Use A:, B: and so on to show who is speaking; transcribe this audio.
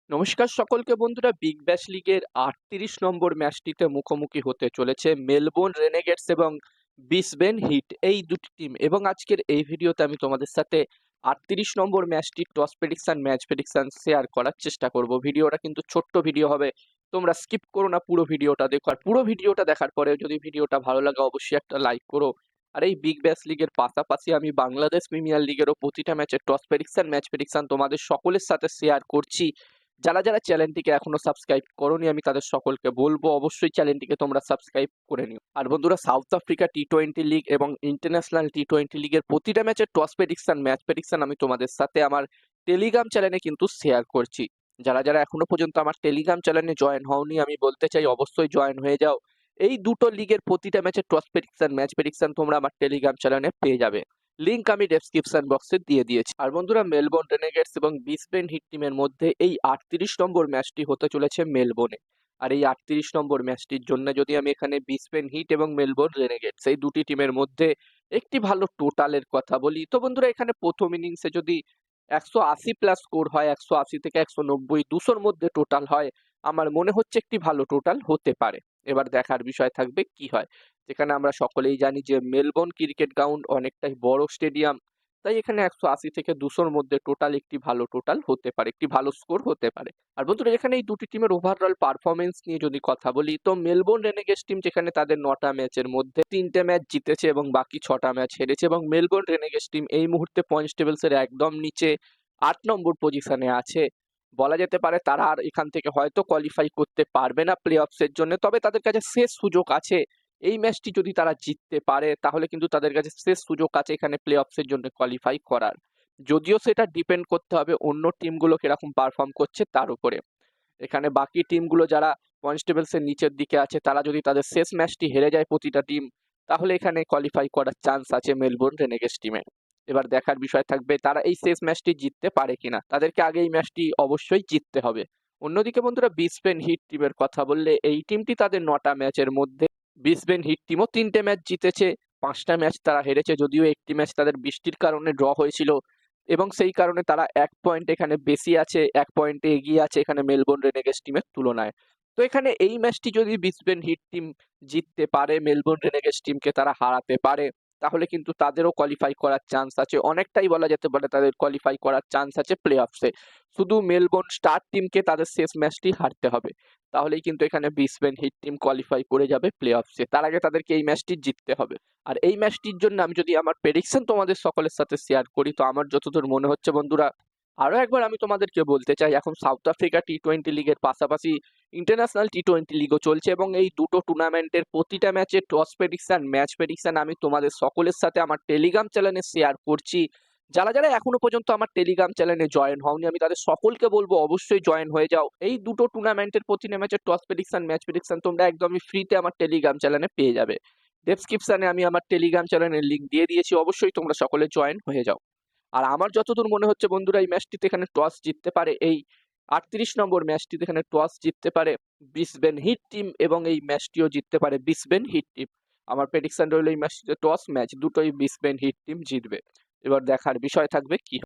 A: নমস্কার সকলকে বন্ধুরা, বিগ ব্যাশ লিগের ৩৮ নম্বর ম্যাচটিতে মুখোমুখি হতে চলেছে মেলবোর্ন রেনেগেডস এবং ব্রিসবেন হিট এই দুটি টিম। এবং আজকের এই ভিডিওতে আমি তোমাদের সাথে ৩৮ নম্বর ম্যাচটির toss prediction match prediction share করার চেষ্টা করব। ভিডিওটা কিন্তু ছোট্ট ভিডিও হবে, তোমরা স্কিপ করো না, পুরো ভিডিওটা দেখো। আর পুরো ভিডিওটা দেখার পরে যদি ভিডিওটা ভালো লাগে অবশ্যই একটা লাইক করো। আর এই বিগ ব্যাশ লিগের পাশাপাশি আমি বাংলাদেশ প্রিমিয়ার লিগেরও প্রতিটা ম্যাচের টস প্রেডিকশন ম্যাচ প্রেডিকশন তোমাদের সকলের সাথে শেয়ার করছি। যারা যারা চ্যানেলটিকে এখনো সাবস্ক্রাইব করোনি আমি তাদের সকলকে বলবো অবশ্যই চ্যানেলটিকে তোমরা সাবস্ক্রাইব করে নিও। আর বন্ধুরা, সাউথ আফ্রিকা টি-20 লিগ এবং ইন্টারন্যাশনাল টি-20 লিগের প্রতিটা ম্যাচের টস প্রেডিকশন ম্যাচ প্রেডিকশন আমি তোমাদের সাথে আমার টেলিগ্রাম চ্যানেলে কিন্তু শেয়ার করছি। যারা যারা এখনো পর্যন্ত আমার টেলিগ্রাম চ্যানেলে জয়েন হওনি আমি বলতে চাই অবশ্যই জয়েন হয়ে যাও। এই দুটো লিগের প্রতিটা ম্যাচের টস প্রেডিকশন ম্যাচ প্রেডিকশন তোমরা আমার টেলিগ্রাম চ্যানেলে পেয়ে যাবে। লিংক আমি ডেসক্রিপশন বক্সে দিয়ে দিয়েছি। আর বন্ধুরা, মেলবোর্ন রেনেগেডস এবং ব্রিসবেন হিট টিমের মধ্যে এই ৩৮ নম্বর ম্যাচটি হতে চলেছে মেলবোর্নে। আর এই ৩৮ নম্বর ম্যাচটির জন্য যদি আমি এখানে ব্রিসবেন হিট এবং মেলবোর্ন রেনেগেডস এই দুটি টিমের মধ্যে একটি ভালো টোটালের কথা বলি, তো বন্ধুরা এখানে প্রথম ইনিংসে যদি ১৮০ প্লাস স্কোর হয়, ১৮০ থেকে ১৯০ ২০০-র মধ্যে টোটাল হয়, আমার মনে হচ্ছে একটি ভালো টোটাল হতে পারে। এবার দেখার বিষয় থাকবে কি হয়। যেখানে আমরা সকলেই জানি যে মেলবোর্ন ক্রিকেট গ্রাউন্ড অনেকটাই বড় স্টেডিয়াম, তাই এখানে ১৮০ থেকে ২০০-র মধ্যে টোটাল একটি ভালো টোটাল হতে পারে, একটি ভালো স্কোর হতে পারে। আর বন্ধুরা, এখানে এই দুটি টিমের ওভারঅল পারফরমেন্স নিয়ে যদি কথা বলি, তো মেলবোর্ন রেনেগেডস টিম যেখানে তাদের ৯টা ম্যাচের মধ্যে ৩টে ম্যাচ জিতেছে এবং বাকি ৬টা ম্যাচ হেরেছে, এবং মেলবোর্ন রেনেগেডস টিম এই মুহূর্তে পয়েন্টস টেবিলসের একদম নিচে ৮ নম্বর পজিশনে আছে। বলা যেতে পারে তারা আর এখান থেকে হয়তো কোয়ালিফাই করতে পারবে না প্লে অফসের জন্য, তবে তাদের কাছে শেষ সুযোগ আছে। এই ম্যাচটি যদি তারা জিততে পারে তাহলে কিন্তু তাদের কাছে শেষ সুযোগ আছে এখানে প্লে অফসের জন্য কোয়ালিফাই করার। যদিও সেটা ডিপেন্ড করতে হবে অন্য টিমগুলো কিরকম পারফর্ম করছে তার উপরে। এখানে বাকি টিমগুলো যারা পয়েন্টস টেবিলসের নিচের দিকে আছে তারা যদি তাদের শেষ ম্যাচটি হেরে যায় প্রতিটা টিম, তাহলে এখানে কোয়ালিফাই করার চান্স আছে মেলবোর্ন রেনেগেডস টিমের। এবার দেখার বিষয় থাকবে তারা এই শেষ ম্যাচটি জিততে পারে কিনা, তাদেরকে আগে এই ম্যাচটি অবশ্যই জিততে হবে। অন্যদিকে বন্ধুরা, ব্রিসবেন হিট টিমের কথা বললে এই টিমটি তাদের ৯টা ম্যাচের মধ্যে ব্রিসবেন হিট টিমও ৩টে ম্যাচ জিতেছে, ৫টা ম্যাচ তারা হেরেছে, যদিও একটি ম্যাচ তাদের বৃষ্টির কারণে ড্র হয়েছিল এবং সেই কারণে তারা ১ পয়েন্ট এখানে বেশি আছে, ১ পয়েন্টে এগিয়ে আছে এখানে মেলবোর্ন রেনেগেডস টিমের তুলনায়। তো এখানে এই ম্যাচটি যদি ব্রিসবেন হিট টিম জিততে পারে, মেলবোর্ন রেনেগেডস টিমকে তারা হারাতে পারে, তাহলে কিন্তু তাদেরও কোয়ালিফাই করার চান্স আছে, অনেকটাই বলা যেতে পারে তাদের কোয়ালিফাই করার চান্স আছে প্লে অফসে। শুধু মেলবোর্ন স্টার টিমকে তাদের শেষ ম্যাচটি হারতে হবে, তাহলেই কিন্তু এখানে ব্রিসবেন হিট টিম কোয়ালিফাই করে যাবে প্লে অফসে। তার আগে তাদেরকে এই ম্যাচটি জিততে হবে। আর এই ম্যাচটির জন্য আমি যদি আমার প্রেডিকশন তোমাদের সকলের সাথে শেয়ার করি, তো আমার যতদূর মনে হচ্ছে বন্ধুরা, আরো একবার আমি তোমাদেরকে বলতে চাই, এখন সাউথ আফ্রিকা টি-20 লিগের পাশাপাশি ইন্টারন্যাশনাল টি-20 লিগও চলছে এবং এই দুটো টুর্নামেন্টের প্রতিটা ম্যাচের টস প্রেডিকশন ম্যাচ প্রেডিকশন আমি তোমাদের সকলের সাথে আমার টেলিগ্রাম চ্যানেলে শেয়ার করছি। যারা যারা এখনো পর্যন্ত আমার টেলিগ্রাম চ্যানেলে জয়েন হওনি আমি তাদের সকলকে বলবো অবশ্যই জয়েন হয়ে যাও। এই দুটো টুর্নামেন্টের প্রতিটা ম্যাচের টস প্রেডিকশন ম্যাচ প্রেডিকশন তোমরা একদমই ফ্রিতে আমার টেলিগ্রাম চ্যানেলে পেয়ে যাবে। ডেসক্রিপশনে আমি আমার টেলিগ্রাম চ্যানেলের লিংক দিয়ে দিয়েছি, অবশ্যই তোমরা সকলে জয়েন হয়ে যাও। আর আমার যতদূর মনে হচ্ছে বন্ধুরা, এই ম্যাচটিতে এখানে টস জিততে পারে, এই ৩৮ নম্বর ম্যাচটিতে এখানে টস জিততে পারে ব্রিসবেন হিট টিম এবং এই ম্যাচটিও জিততে পারে ব্রিসবেন হিট টিম। আমার প্রেডিকশন রইল এই ম্যাচটিতে টস ম্যাচ দুটোই ব্রিসবেন হিট টিম জিতবে। এবার দেখার বিষয় থাকবে কি